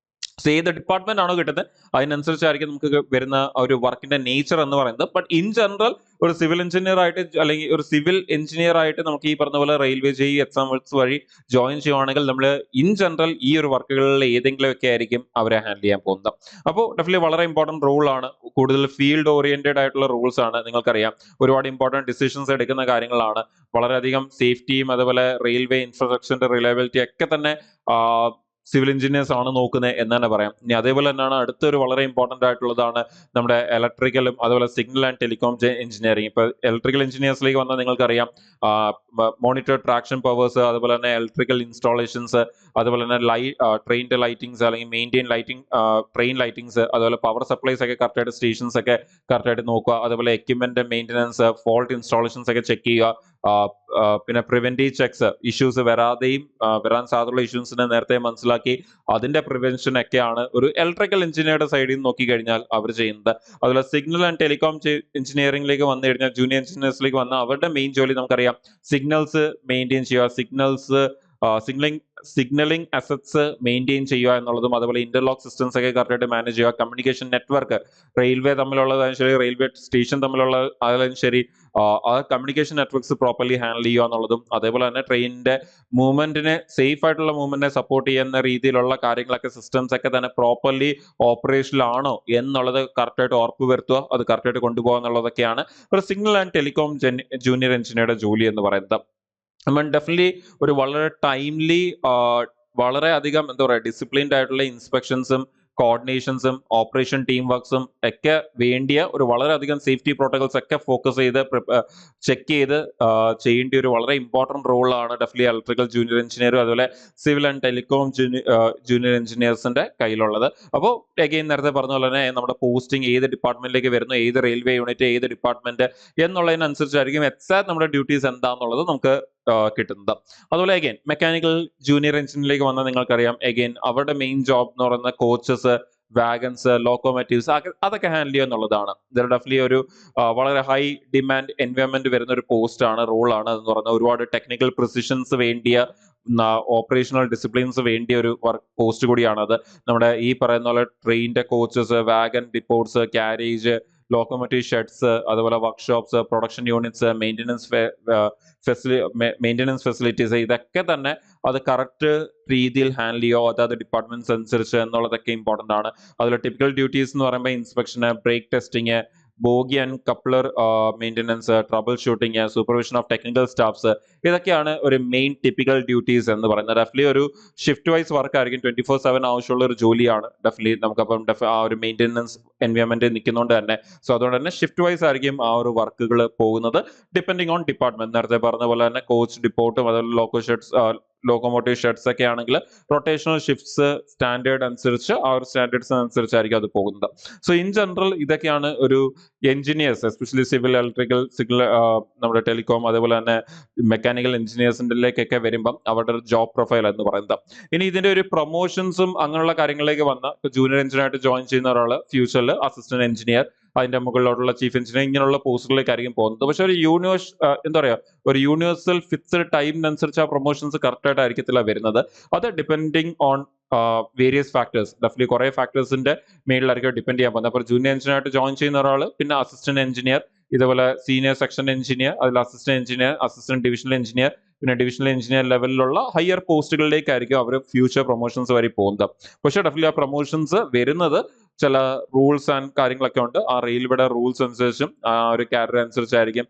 A: സോ ഏത് ഡിപ്പാർട്ട്മെന്റ് ആണോ കിട്ടുന്നത് അതിനനുസരിച്ചായിരിക്കും നമുക്ക് വരുന്ന ഒരു വർക്കിന്റെ നേച്ചർ എന്ന് പറയുന്നത്. ബട്ട് ഇൻ ജനറൽ ഒരു സിവിൽ എഞ്ചിനീയർ ആയിട്ട് അല്ലെങ്കിൽ ഒരു സിവിൽ എഞ്ചിനീയർ ആയിട്ട് നമുക്ക് ഈ പറഞ്ഞ പോലെ റെയിൽവേ ജെഇ എക്സാംസ് വഴി ജോയിൻ ചെയ്യുവാണെങ്കിൽ നമ്മൾ ഇൻ ജനറൽ ഈ ഒരു വർക്കുകളിൽ ഏതെങ്കിലുമൊക്കെ ആയിരിക്കും അവരെ ഹാൻഡിൽ ചെയ്യാൻ പോകുന്നത്. അപ്പോൾ ഡെഫിനറ്റ്ലി വളരെ ഇമ്പോർട്ടന്റ് റോളാണ്, കൂടുതൽ ഫീൽഡ് ഓറിയന്റഡ് ആയിട്ടുള്ള റൂൾസ് ആണ്. നിങ്ങൾക്കറിയാം ഒരുപാട് ഇമ്പോർട്ടന്റ് ഡിസിഷൻസ് എടുക്കുന്ന കാര്യങ്ങളാണ്. വളരെയധികം സേഫ്റ്റിയും അതുപോലെ റെയിൽവേ ഇൻഫ്രാസ്ട്രക്ചറിന്റെ റിലയബിലിറ്റി ഒക്കെ തന്നെ സിവിൽ എഞ്ചിനീയേഴ്സ് ആണ് നോക്കുന്നത് എന്ന് തന്നെ പറയാം. ഇനി അതേപോലെ തന്നെയാണ് അടുത്തൊരു വളരെ ഇമ്പോർട്ടന്റ് ആയിട്ടുള്ളതാണ് നമ്മുടെ ഇലക്ട്രിക്കലും അതുപോലെ സിഗ്നൽ ആൻഡ് ടെലികോം എഞ്ചിനീയറിംഗ്. ഇപ്പൊ ഇലക്ട്രിക്കൽ എഞ്ചിനീയേഴ്സിലേക്ക് വന്നാൽ നിങ്ങൾക്കറിയാം മോണിറ്റർ ട്രാക്ഷൻ പവേഴ്സ്, അതുപോലെ തന്നെ ഇലക്ട്രിക്കൽ ഇൻസ്റ്റാളേഷൻസ്, അതുപോലെ തന്നെ ട്രെയിനിന്റെ ലൈറ്റിംഗ്സ് അല്ലെങ്കിൽ മെയിൻറ്റെയിൻ ലൈറ്റിംഗ്, ട്രെയിൻ ലൈറ്റിംഗ്സ്, അതുപോലെ പവർ സപ്ലൈസ് ഒക്കെ കറക്റ്റ് ആയിട്ട് സ്റ്റേഷൻസ് ഒക്കെ കറക്റ്റ് ആയിട്ട് നോക്കുക. അതുപോലെ എക്യുപ്മെന്റ് മെയിൻ്റെനൻസ്, ഫോൾട്ട് ഇൻസ്റ്റാളേഷൻസ് ഒക്കെ ചെക്ക് ചെയ്യുക. പിന്നെ പ്രിവെന്റീവ് ചെക്സ്, ഇഷ്യൂസ് വരാൻ സാധ്യതയുള്ള ഇഷ്യൂസിനെ നേരത്തെ മനസ്സിലാക്കി അതിന്റെ പ്രിവെൻഷൻ ഒക്കെയാണ് ഒരു ഇലക്ട്രിക്കൽ എഞ്ചിനീയറുടെ സൈഡിൽ നിന്ന് നോക്കി കഴിഞ്ഞാൽ അവർ ചെയ്യുന്നത്. അതുപോലെ സിഗ്നൽ ആൻഡ് ടെലികോം എഞ്ചിനീയറിംഗിലേക്ക് വന്നു കഴിഞ്ഞാൽ ജൂനിയർ എഞ്ചിനീയേഴ്സിലേക്ക് വന്നാൽ അവരുടെ മെയിൻ ജോലി നമുക്കറിയാം സിഗ്നൽസ് മെയിൻറ്റെയിൻ ചെയ്യുക, സിഗ്നലിംഗ് അസറ്റ്സ് മെയിൻറ്റെയിൻ ചെയ്യുക എന്നുള്ളതും, അതുപോലെ ഇന്റർലോക്ക് സിസ്റ്റംസ് ഒക്കെ കറക്റ്റായിട്ട് മാനേജ് ചെയ്യുക, കമ്മ്യൂണിക്കേഷൻ നെറ്റ്വർക്ക് റെയിൽവേ തമ്മിലുള്ളതായാലും ശരി റെയിൽവേ സ്റ്റേഷൻ തമ്മിലുള്ള ആയാലും ശരി ആ കമ്മ്യൂണിക്കേഷൻ നെറ്റ്വർക്ക്സ് പ്രോപ്പർലി ഹാൻഡിൽ ചെയ്യുക എന്നുള്ളതും, അതേപോലെ തന്നെ ട്രെയിനിന്റെ മൂവ്മെന്റിനെ സേഫ് ആയിട്ടുള്ള മൂവ്മെന്റിനെ സപ്പോർട്ട് ചെയ്യുന്ന രീതിയിലുള്ള കാര്യങ്ങളൊക്കെ സിസ്റ്റംസ് ഒക്കെ തന്നെ പ്രോപ്പർലി ഓപ്പറേഷനിൽ ആണോ എന്നുള്ളത് കറക്റ്റായിട്ട് ഉറപ്പ് വരുത്തുക, അത് കറക്റ്റായിട്ട് കൊണ്ടുപോകുക എന്നുള്ളതൊക്കെയാണ് ഒരു സിഗ്നൽ ആൻഡ് ടെലികോം ജൂനിയർ എഞ്ചിനീയറുടെ ജോലി എന്ന് പറയുന്നത്. ഡെഫിനറ്റ്ലി ഒരു വളരെ ടൈംലി, വളരെ അധികം എന്താ പറയുക ഡിസിപ്ലിൻഡ് ആയിട്ടുള്ള ഇൻസ്പെക്ഷൻസും കോർഡിനേഷൻസും ഓപ്പറേഷൻ ടീം വർക്ക്സും ഒക്കെ വേണ്ടിയ ഒരു വളരെയധികം സേഫ്റ്റി പ്രോട്ടോകോൾസ് ഒക്കെ ഫോക്കസ് ചെയ്ത് ചെക്ക് ചെയ്ത് ചെയ്യേണ്ട ഒരു വളരെ ഇമ്പോർട്ടന്റ് റോളാണ് ഡെഫിനറ്റ്ലി ഇലക്ട്രിക്കൽ ജൂനിയർ എഞ്ചിനീയറും അതുപോലെ സിവിൽ ആൻഡ് ടെലികോം ജൂനിയർ എഞ്ചിനീയേഴ്സിന്റെ കയ്യിലുള്ളത്. അപ്പോൾ അഗെയിൻ നേരത്തെ പറഞ്ഞ പോലെ തന്നെ നമ്മുടെ പോസ്റ്റിംഗ് ഏത് ഡിപ്പാർട്ട്മെന്റിലേക്ക് വരുന്നു, ഏത് റെയിൽവേ യൂണിറ്റ്, ഏത് ഡിപ്പാർട്ട്മെന്റ് എന്നുള്ളതിനനുസരിച്ചായിരിക്കും എക്സാക്ട് നമ്മുടെ ഡ്യൂട്ടീസ് എന്താണെന്നുള്ളത് നമുക്ക് കിട്ടുന്നത്. അതുപോലെ അഗെയിൻ മെക്കാനിക്കൽ ജൂനിയർ എഞ്ചിനീയറിലേക്ക് വന്നാൽ നിങ്ങൾക്കറിയാം അഗെയിൻ അവരുടെ മെയിൻ ജോബ് എന്ന് പറയുന്ന കോച്ചസ്, വാഗൻസ്, ലോക്കോമോറ്റീവ്സ് അതൊക്കെ ഹാൻഡിൽ ചെയ്യുക എന്നുള്ളതാണ്. ഇത് ഡെഫിനറ്റ്ലി ഒരു വളരെ ഹൈ ഡിമാൻഡ് എൻവയോൺമെന്റ് വരുന്ന ഒരു പോസ്റ്റ് ആണ്, റോളാണ് എന്ന് പറഞ്ഞാൽ ഒരുപാട് ടെക്നിക്കൽ പ്രിസിഷൻസ് വേണ്ടിയ ഓപ്പറേഷണൽ ഡിസിപ്ലിൻസ് വേണ്ടിയ ഒരു വർക്ക് പോസ്റ്റ് കൂടിയാണത്. നമ്മുടെ ഈ പറയുന്ന പോലെ ട്രെയിനിന്റെ coaches, wagon depots, carriage, locomotive sheds, അതുപോലെ workshops, production units, maintenance facilities, ഇതൊക്കെ തന്നെ അത് കറക്റ്റ് രീതിയിൽ ഹാൻഡിൽ ചെയ്യുമോ അതായത് ഡിപ്പാർട്ട്മെന്റ്സ് അനുസരിച്ച് എന്നുള്ളതൊക്കെ ഇമ്പോർട്ടൻ്റ് ആണ്. അതിൽ ടിപ്പിക്കൽ ഡ്യൂട്ടീസ് എന്ന് പറയുമ്പോൾ ഇൻസ്പെക്ഷന്, brake testing, bogie and coupler maintenance, troubleshooting, supervision of technical staffs, ഇതൊക്കെയാണ് ഒരു മെയിൻ ടിപ്പിക്കൽ ഡ്യൂട്ടീസ് എന്ന് പറയുന്നത്. ഡെഫിനറ്റ്ലി ഒരു ഷിഫ്റ്റ് വൈസ് വർക്ക് ആയിരിക്കും, 24/7 ആവശ്യമുള്ള ഒരു ജോലിയാണ്. ഡെഫിനറ്റ്ലി നമുക്കപ്പം ആ ഒരു മെയിൻ്റനൻസ് എൻവയോൺമെന്റ് നിൽക്കുന്നതുകൊണ്ട് തന്നെ അതുകൊണ്ട് തന്നെ ഷിഫ്റ്റ് വൈസ് ആയിരിക്കും ആ ഒരു വർക്കുകൾ പോകുന്നത്, ഡിപ്പെൻഡിങ് ഓൺ ഡിപ്പാർട്ട്മെന്റ്. നേരത്തെ പറഞ്ഞ പോലെ തന്നെ കോച്ച് ഡിപ്പോർട്ടും അതുപോലെ ലോക്കോമോട്ടീവ് ഷെഡ്സ് ഒക്കെ ആണെങ്കിൽ റൊട്ടേഷണൽ ഷിഫ്റ്റ്സ് സ്റ്റാൻഡേർഡ് അനുസരിച്ച് ആ ഒരു സ്റ്റാൻഡേർഡ്സ് അനുസരിച്ചായിരിക്കും അത് പോകുന്നത്. സോ ഇൻ ജനറൽ ഇതൊക്കെയാണ് ഒരു engineers, especially civil, electrical, signal, നമ്മുടെ ടെലികോം, അതേപോലെ തന്നെ മെക്കാനിക്കൽ എഞ്ചിനീയേഴ്സിൻ്റെലേക്കൊക്കെ വരുമ്പം അവരുടെ ഒരു ജോബ് പ്രൊഫൈൽ എന്ന് പറയുന്നത്. ഇനി ഇതിന്റെ ഒരു പ്രൊമോഷൻസും അങ്ങനെയുള്ള കാര്യങ്ങളിലേക്ക് വന്ന ജൂനിയർ എഞ്ചിനീയർ ആയിട്ട് ജോയിൻ ചെയ്യുന്ന ഒരാൾ ഫ്യൂച്ചറിൽ അസിസ്റ്റന്റ് എഞ്ചിനീയർ, അതിന്റെ മുകളിലോട്ടുള്ള ചീഫ് എഞ്ചിനീയർ, ഇങ്ങനെയുള്ള പോസ്റ്റുകളിലേക്കായിരിക്കും പോകുന്നത്. പക്ഷെ ഒരു എന്താ പറയാ, ഒരു യൂണിവേഴ്സൽ ഫിക്സഡ് ടൈമിനനുസരിച്ച് ആ പ്രൊമോഷൻസ് കറക്റ്റ് ആയിട്ട് ആയിരിക്കത്തില്ല വരുന്നത്. അത് depending on various factors, definitely കുറെ ഫാക്ടേഴ്സിന്റെ മേളിലായിരിക്കും ഡിപ്പെൻഡ് ചെയ്യാൻ പോകുന്നത്. അപ്പോൾ ജൂനിയർ എഞ്ചിനീയർ ആയിട്ട് ജോയിൻ ചെയ്യുന്ന ഒരാൾ, പിന്നെ അസിസ്റ്റന്റ് എഞ്ചിനീയർ, ഇതുപോലെ സീനിയർ സെക്ഷൻ എഞ്ചിനീയർ, അതിൽ assistant engineer, assistant divisional engineer, പിന്നെ ഡിവിഷണൽ എഞ്ചിനീയർ ലെവലിലുള്ള ഹയർ പോസ്റ്റുകളിലേക്കായിരിക്കും അവർ ഫ്യൂച്ചർ പ്രൊമോഷൻസ് വരെ പോകുന്നത്. പക്ഷേ ഡെഫിനറ്റ്ലി ആ പ്രൊമോഷൻസ് വരുന്നത് ചില റൂൾസ് ആൻഡ് കാര്യങ്ങളൊക്കെ ഉണ്ട്. ആ റെയിൽവേയുടെ റൂൾസ് അനുസരിച്ചും ആ ഒരു കാരിയർ അനുസരിച്ചായിരിക്കും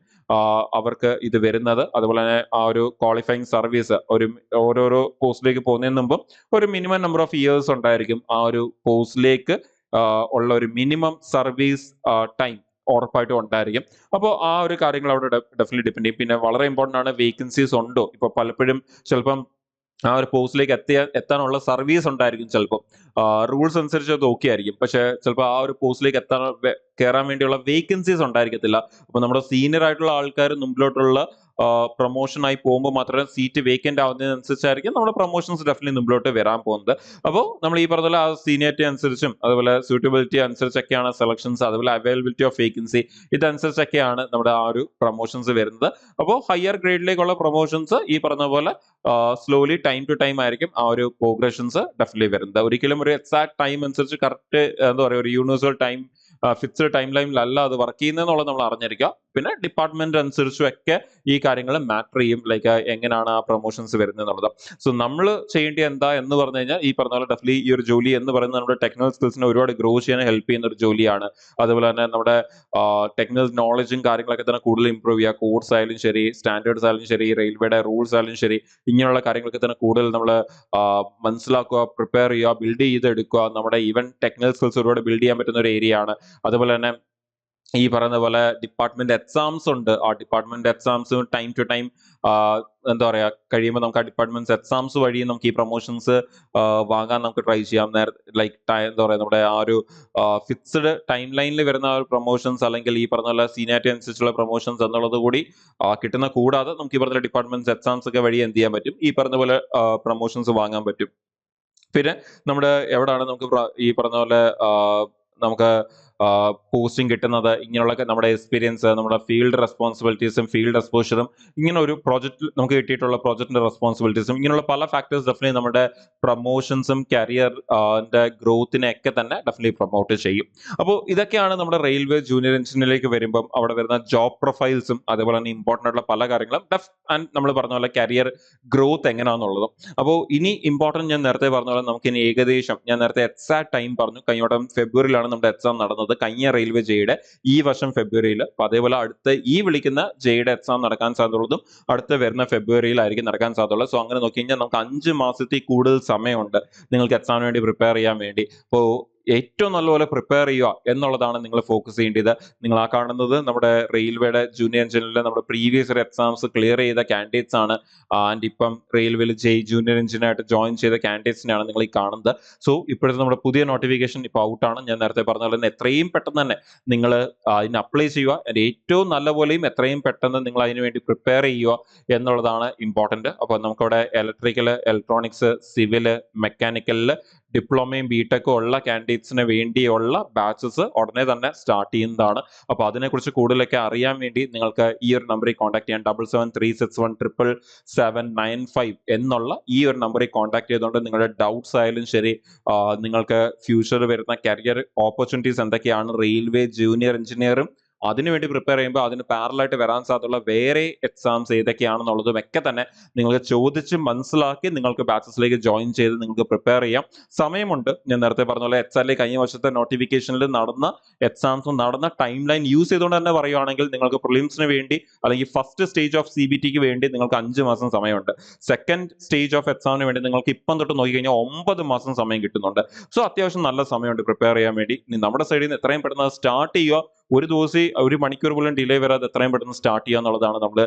A: അവർക്ക് ഇത് വരുന്നത്. അതുപോലെ തന്നെ ആ ഒരു ക്വാളിഫയിങ് സർവീസ്, ഓരോരോ പോസ്റ്റിലേക്ക് പോകുന്നതിന് മുമ്പും ഒരു മിനിമം നമ്പർ ഓഫ് ഇയേഴ്സ് ഉണ്ടായിരിക്കും ആ ഒരു പോസ്റ്റിലേക്ക് ഉള്ള ഒരു മിനിമം സർവീസ് ടൈം ഉറപ്പായിട്ടും ഉണ്ടായിരിക്കും. അപ്പോൾ ആ ഒരു കാര്യങ്ങൾ അവിടെ ഡെഫിനറ്റ്ലി ഡിപ്പെൻഡ് ചെയ്യും. പിന്നെ വളരെ ഇമ്പോർട്ടൻ്റ് ആണ്, വേക്കൻസീസ് ഉണ്ടോ. ഇപ്പൊ പലപ്പോഴും ചിലപ്പം ആ ഒരു പോസ്റ്റിലേക്ക് എത്താനുള്ള സർവീസ് ഉണ്ടായിരിക്കും, ചിലപ്പോൾ റൂൾസ് അനുസരിച്ച് അത് ഓക്കെ ആയിരിക്കും. പക്ഷെ ചിലപ്പോൾ ആ ഒരു പോസ്റ്റിലേക്ക് കയറാൻ വേണ്ടിയുള്ള വേക്കൻസീസ് ഉണ്ടായിരിക്കത്തില്ല. അപ്പൊ നമ്മുടെ സീനിയർ ആയിട്ടുള്ള ആൾക്കാർ മുമ്പിലോട്ടുള്ള പ്രൊമോഷൻ ആയി പോകുമ്പോൾ മാത്രമേ സീറ്റ് വേക്കന്റ് ആവുന്നതിനനുസരിച്ചായിരിക്കും നമ്മുടെ പ്രൊമോഷൻസ് ഡെഫിനറ്റ്ലി മുമ്പിലോട്ട് വരാൻ പോകുന്നത്. അപ്പോൾ നമ്മൾ ഈ പറഞ്ഞ ആ സീനിയറിറ്റി അനുസരിച്ചും അതുപോലെ സ്യൂട്ടബിലിറ്റി അനുസരിച്ചൊക്കെയാണ് സെലക്ഷൻസ്, അതുപോലെ അവൈലബിലിറ്റി ഓഫ് വേക്കൻസി, ഇതനുസരിച്ചൊക്കെയാണ് നമ്മുടെ ആ ഒരു പ്രൊമോഷൻസ് വരുന്നത്. അപ്പോൾ ഹയർ ഗ്രേഡിലേക്കുള്ള പ്രൊമോഷൻസ് ഈ പറഞ്ഞ പോലെ സ്ലോലി ടൈം ടു ടൈം ആയിരിക്കും ആ ഒരു പ്രോഗ്രഷൻസ് ഡെഫിനറ്റ്ലി വരുന്നത്. ഒരിക്കലും ഒരു എക്സാക്ട് ടൈം അനുസരിച്ച് കറക്റ്റ് എന്താ പറയുക, ഒരു യൂണിവേഴ്സൽ ടൈം ഫിക്സ്ഡ് ടൈം ലൈനിലല്ല അത് വർക്ക് ചെയ്യുന്നതെന്നുള്ളത് നമ്മൾ അറിഞ്ഞിരിക്കുക. പിന്നെ ഡിപ്പാർട്ട്മെന്റ് അനുസരിച്ചും ഒക്കെ ഈ കാര്യങ്ങൾ മാറ്റർ ചെയ്യും, ലൈക്ക് എങ്ങനെയാണ് ആ പ്രൊമോഷൻസ് വരുന്നത് എന്നുള്ളത്. സോ നമ്മൾ ചെയ്യേണ്ടത് എന്താ എന്ന് പറഞ്ഞു കഴിഞ്ഞാൽ ഈ പറഞ്ഞ പോലെ ഡെഫിനറ്റ്ലി ഈ ഒരു ജോലി എന്ന് പറയുന്നത് നമ്മുടെ ടെക്നിക്കൽ സ്കിൽസിനെ ഒരുപാട് ഗ്രോ ചെയ്യാൻ ഹെൽപ്പ് ചെയ്യുന്ന ഒരു ജോലിയാണ്. അതുപോലെ തന്നെ നമ്മുടെ ടെക്നിക്കൽ നോളജും കാര്യങ്ങളൊക്കെ തന്നെ കൂടുതൽ ഇമ്പ്രൂവ് ചെയ്യുക. കോഡ്സ് ആയാലും ശരി, സ്റ്റാൻഡേർഡ്സ് ആയാലും ശരി, റെയിൽവേയുടെ റൂൾസ് ആയാലും ശരി, ഇങ്ങനെയുള്ള കാര്യങ്ങളൊക്കെ തന്നെ കൂടുതൽ നമ്മൾ മനസ്സിലാക്കുക, പ്രിപ്പയർ ചെയ്യുക, ബിൽഡ് ചെയ്തെടുക്കുക. നമ്മുടെ ഈവൻ ടെക്നിക്കൽ സ്കിൽസ് ഒരുപാട് ബിൽഡ് ചെയ്യാൻ പറ്റുന്ന ഒരു ഏരിയ ആണ്. അതുപോലെ തന്നെ ഈ പറയുന്ന പോലെ ഡിപ്പാർട്ട്മെന്റ് എക്സാംസ് ഉണ്ട്. ആ department exams time to time എന്താ പറയാ കഴിയുമ്പോൾ നമുക്ക് ആ ഡിപ്പാർട്ട്മെന്റ് എക്സാംസ് വഴി നമുക്ക് ഈ പ്രൊമോഷൻസ് വാങ്ങാൻ നമുക്ക് ട്രൈ ചെയ്യാം. ലൈക്ക് എന്താ പറയാ, നമ്മുടെ ആ ഒരു ഫിക്സ്ഡ് ടൈം ലൈനിൽ വരുന്ന ആ ഒരു പ്രൊമോഷൻസ്, അല്ലെങ്കിൽ ഈ പറഞ്ഞ പോലെ സീനിയാരിറ്റി അനുസരിച്ചുള്ള പ്രൊമോഷൻസ് എന്നുള്ളത് കൂടി കിട്ടുന്ന കൂടാതെ നമുക്ക് ഈ പറഞ്ഞ ഡിപ്പാർട്ട്മെന്റ് എക്സാംസ് ഒക്കെ വഴി എന്ത് ചെയ്യാൻ പറ്റും, ഈ പറഞ്ഞ പോലെ പ്രൊമോഷൻസ് വാങ്ങാൻ പറ്റും. പിന്നെ നമ്മുടെ എവിടാണ് നമുക്ക് ഈ പറഞ്ഞ പോലെ നമുക്ക് പോസ്റ്റിംഗ് കിട്ടുന്നത്, ഇങ്ങനെയുള്ള നമ്മുടെ എക്സ്പീരിയൻസ്, നമ്മുടെ ഫീൽഡ് റെസ്പോൺസിബിലിറ്റീസും ഫീൽഡ് എക്സ്പോഷറും, ഇങ്ങനെ ഒരു പ്രോജക്റ്റ് നമുക്ക് കിട്ടിയിട്ടുള്ള പ്രോജക്റ്റിന്റെ റെസ്പോൺസിബിലിറ്റീസും, ഇങ്ങനെയുള്ള പല ഫാക്ടേഴ്സ് ഡെഫിനറ്റ്ലി നമ്മുടെ പ്രൊമോഷൻസും കരിയർ ഗ്രോത്തിനെ ഒക്കെ തന്നെ ഡെഫിനറ്റ്ലി പ്രൊമോട്ട് ചെയ്യും. അപ്പോൾ ഇതൊക്കെയാണ് നമ്മുടെ റെയിൽവേ ജൂനിയർ എഞ്ചിനീയറിലേക്ക് വരുമ്പം അവിടെ വരുന്ന ജോബ് പ്രൊഫൈൽസും അതുപോലെ തന്നെ ഇമ്പോർട്ടൻ്റ് ആയിട്ടുള്ള പല കാര്യങ്ങളും ആൻഡ് നമ്മൾ പറഞ്ഞ പോലെ കരിയർ ഗ്രോത്ത് എങ്ങനെയാണെന്നുള്ളതും. അപ്പോൾ ഇനി ഇമ്പോർട്ടൻറ്റ്, ഞാൻ നേരത്തെ പറഞ്ഞ പോലെ നമുക്ക് ഇനി ഏകദേശം, ഞാൻ നേരത്തെ എക്സാക്ട് ടൈം പറഞ്ഞു, കഴിഞ്ഞ ഫെബ്രുവരിയിലാണ് നമ്മുടെ എക്സാം നടന്നത്, കഴിഞ്ഞ റെയിൽവേ ജെയുടെ ഈ വർഷം ഫെബ്രുവരിയിൽ. അപ്പൊ അതേപോലെ അടുത്ത ഈ വിളിക്കുന്ന ജെയുടെ എക്സാം നടക്കാൻ സാധ്യതയുള്ളതും അടുത്ത വരുന്ന ഫെബ്രുവരിയിലായിരിക്കും നടക്കാൻ സാധ്യതയുള്ളത്. സോ അങ്ങനെ നോക്കി കഴിഞ്ഞാൽ നമുക്ക് 5 മാസത്തിൽ കൂടുതൽ സമയമുണ്ട് നിങ്ങൾക്ക് എക്സാമിന് വേണ്ടി പ്രിപ്പയർ ചെയ്യാൻ വേണ്ടി. അപ്പോൾ ഏറ്റവും നല്ലപോലെ പ്രിപ്പയർ ചെയ്യുക എന്നുള്ളതാണ് നിങ്ങൾ ഫോക്കസ് ചെയ്യേണ്ടത്. നിങ്ങൾ ആ കാണുന്നത് നമ്മുടെ റെയിൽവേയുടെ ജൂനിയർ എഞ്ചിനീയറിലെ നമ്മുടെ പ്രീവിയസ് എക്സാംസ് ക്ലിയർ ചെയ്ത കാൻഡിഡേറ്റ്സ് ആണ്. ആൻഡ് ഇപ്പം റെയിൽവേയിൽ ജൂനിയർ എഞ്ചിനീയറായിട്ട് ജോയിൻ ചെയ്ത കാൻഡിഡേറ്റ്സിനെയാണ് നിങ്ങൾ ഈ കാണുന്നത്. സോ ഇപ്പോഴത്തെ നമ്മുടെ പുതിയ നോട്ടിഫിക്കേഷൻ ഇപ്പോൾ ഔട്ടാണ്. ഞാൻ നേരത്തെ പറഞ്ഞ പോലെ തന്നെ എത്രയും പെട്ടെന്ന് തന്നെ നിങ്ങൾ അതിന് അപ്ലൈ ചെയ്യുക. ഏറ്റവും നല്ല പോലെയും എത്രയും പെട്ടെന്ന് നിങ്ങൾ അതിന് വേണ്ടി പ്രിപ്പയർ ചെയ്യുക എന്നുള്ളതാണ് ഇമ്പോർട്ടൻറ്റ്. അപ്പോൾ നമുക്കവിടെ ഇലക്ട്രിക്കൽ, ഇലക്ട്രോണിക്സ്, സിവില്, മെക്കാനിക്കലിൽ ഡിപ്ലോമയും ബിടെക്കും ഉള്ള കാൻഡിഡേറ്റ്സിന് വേണ്ടിയുള്ള ബാച്ചസ് ഉടനെ തന്നെ സ്റ്റാർട്ട് ചെയ്യുന്നതാണ്. അപ്പോൾ അതിനെക്കുറിച്ച് കൂടുതലൊക്കെ അറിയാൻ വേണ്ടി നിങ്ങൾക്ക് ഈ ഒരു നമ്പറിൽ കോൺടാക്ട് ചെയ്യാം. 7736177795 എന്നുള്ള ഈ ഒരു നമ്പറിൽ കോൺടാക്ട് ചെയ്തുകൊണ്ട് നിങ്ങളുടെ ഡൗട്ട്സ് ആയാലും ശരി, നിങ്ങൾക്ക് ഫ്യൂച്ചറിൽ വരുന്ന കരിയർ ഓപ്പർച്യൂണിറ്റീസ് എന്തൊക്കെയാണ്, റെയിൽവേ ജൂനിയർ എഞ്ചിനീയറും അതിനുവേണ്ടി പ്രിപ്പയർ ചെയ്യുമ്പോൾ അതിന് പാരലായിട്ട് വരാൻ സാധ്യതയുള്ള വേറെ എക്സാംസ് ഏതൊക്കെയാണെന്നുള്ളതും ഒക്കെ തന്നെ നിങ്ങൾക്ക് ചോദിച്ച് മനസ്സിലാക്കി നിങ്ങൾക്ക് ബാച്ചസിലേക്ക് ജോയിൻ ചെയ്ത് നിങ്ങൾക്ക് പ്രിപ്പയർ ചെയ്യാം. സമയമുണ്ട്. ഞാൻ നേരത്തെ പറഞ്ഞ പോലെ എക്സാലി കഴിഞ്ഞ വർഷത്തെ നോട്ടിഫിക്കേഷനിൽ നടന്ന എക്സാംസും നടന്ന ടൈം ലൈൻ യൂസ് ചെയ്തുകൊണ്ട് തന്നെ പറയുകയാണെങ്കിൽ നിങ്ങൾക്ക് പ്രിലിംസിന് വേണ്ടി അല്ലെങ്കിൽ ഫസ്റ്റ് സ്റ്റേജ് ഓഫ് CBTക്ക് വേണ്ടി നിങ്ങൾക്ക് 5 മാസം സമയമുണ്ട്. സെക്കൻഡ് സ്റ്റേജ് ഓഫ് എക്സാമിന് വേണ്ടി നിങ്ങൾക്ക് ഇപ്പം തൊട്ട് നോക്കിക്കഴിഞ്ഞാൽ 9 മാസം സമയം കിട്ടുന്നുണ്ട്. സോ അത്യാവശ്യം നല്ല സമയമുണ്ട് പ്രിപ്പയർ ചെയ്യാൻ വേണ്ടി. ഇനി നമ്മുടെ സൈഡിൽ നിന്ന് എത്രയും പെട്ടെന്ന് സ്റ്റാർട്ട് ചെയ്യുക. ഒരു ദിവസം 1 മണിക്കൂർ പോലും ഡിലേ വരാതെ എത്രയും പെട്ടെന്ന് സ്റ്റാർട്ട് ചെയ്യുക എന്നുള്ളതാണ് നമ്മൾ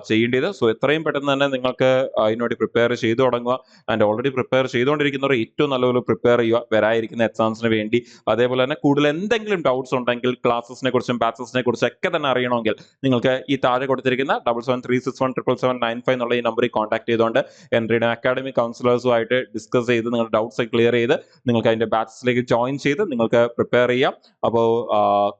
A: ചെയ്യേണ്ടത്. സോ എത്രയും പെട്ടെന്ന് തന്നെ നിങ്ങൾക്ക് അതിനുവേണ്ടി പ്രിപ്പയർ ചെയ്തു തുടങ്ങുക. ആൻഡ് ഓൾറെഡി പ്രിപ്പയർ ചെയ്തുകൊണ്ടിരിക്കുന്നവർ ഏറ്റവും നല്ലപോലെ പ്രിപ്പയർ ചെയ്യുക വരായിരിക്കുന്ന എക്സാംസിന് വേണ്ടി. അതേപോലെ തന്നെ കൂടുതൽ എന്തെങ്കിലും ഡൗട്ട്സ് ഉണ്ടെങ്കിൽ ക്ലാസ്സസിനെ കുറിച്ചും ബാച്ചസിനെ കുറിച്ചും ഒക്കെ തന്നെ അറിയണമെങ്കിൽ നിങ്ങൾക്ക് ഈ താഴെ കൊടുത്തിരിക്കുന്ന 7736177795 എന്നുള്ള ഈ നമ്പറിൽ കോൺടാക്ട് ചെയ്തുകൊണ്ട് എൻട്രിയുടെ അക്കാഡമിക് കൗൺസിലേഴ്സുമായിട്ട് ഡിസ്കസ് ചെയ്ത് നിങ്ങളുടെ ഡൗട്ട്സ് ക്ലിയർ ചെയ്ത് നിങ്ങൾക്ക് അതിന്റെ ബാച്ചസിലേക്ക് ജോയിൻ ചെയ്ത് നിങ്ങൾക്ക് പ്രിപ്പയർ ചെയ്യാം. അപ്പോൾ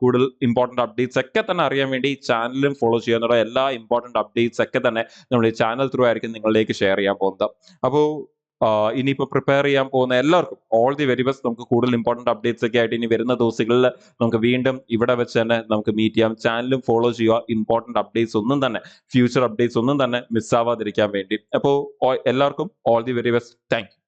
A: കൂടുതൽ ഇമ്പോർട്ടന്റ് അപ്ഡേറ്റ്സ് ഒക്കെ തന്നെ അറിയാൻ വേണ്ടി ഈ ചാനലും ഫോളോ ചെയ്യാനുള്ള എല്ലാ ഇമ്പോർട്ടന്റ് അപ്ഡേറ്റ്സ് ഒക്കെ തന്നെ നമ്മൾ ഈ ചാനൽ ത്രൂ ആയിരിക്കും നിങ്ങളിലേക്ക് ഷെയർ ചെയ്യാൻ പോകുന്നത്. അപ്പോൾ ഇനിയിപ്പോൾ പ്രിപ്പയർ ചെയ്യാൻ പോകുന്ന എല്ലാവർക്കും ഓൾ ദി വെരി ബെസ്റ്റ്. നമുക്ക് കൂടുതൽ ഇമ്പോർട്ടന്റ് അപ്ഡേറ്റ്സ് ഒക്കെ ആയിട്ട് ഇനി വരുന്ന ദിവസങ്ങളിൽ നമുക്ക് വീണ്ടും ഇവിടെ വെച്ച് തന്നെ നമുക്ക് മീറ്റ് ചെയ്യാം. ചാനലും ഫോളോ ചെയ്യുക. ഇമ്പോർട്ടന്റ് അപ്ഡേറ്റ്സ് ഒന്നും തന്നെ, ഫ്യൂച്ചർ അപ്ഡേറ്റ്സ് ഒന്നും തന്നെ മിസ്സാവാതിരിക്കാൻ വേണ്ടി. അപ്പോൾ എല്ലാവർക്കും all the very best. Thank you.